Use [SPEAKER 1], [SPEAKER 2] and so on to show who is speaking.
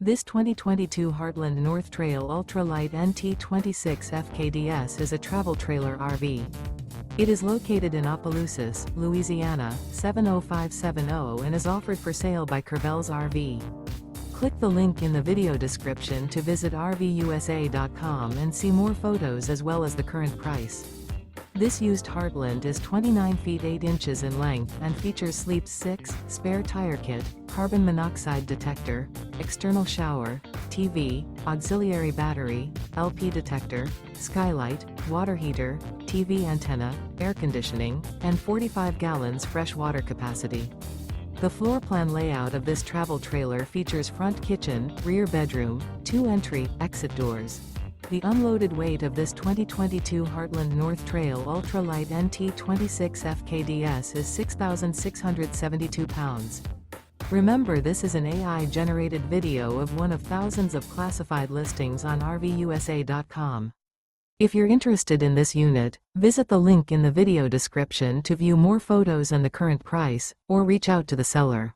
[SPEAKER 1] This 2022 Heartland North Trail Ultra-Lite NT26 FKDS is a travel trailer RV. It is located in Opelousas, Louisiana, 70570 and is offered for sale by Courvelle's RV. Click the link in the video description to visit RVUSA.com and see more photos as well as the current price. This used Heartland is 29 feet 8 inches in length and features sleeps 6, spare tire kit, carbon monoxide detector, external shower, TV, auxiliary battery, LP detector, skylight, water heater, TV antenna, air conditioning, and 45 gallons fresh water capacity. The floor plan layout of this travel trailer features front kitchen, rear bedroom, 2 entry, exit doors. The unloaded weight of this 2022 Heartland North Trail Ultra-Lite NT26 FKDS is 6,672 pounds. Remember, this is an AI-generated video of one of thousands of classified listings on RVUSA.com. If you're interested in this unit, visit the link in the video description to view more photos and the current price, or reach out to the seller.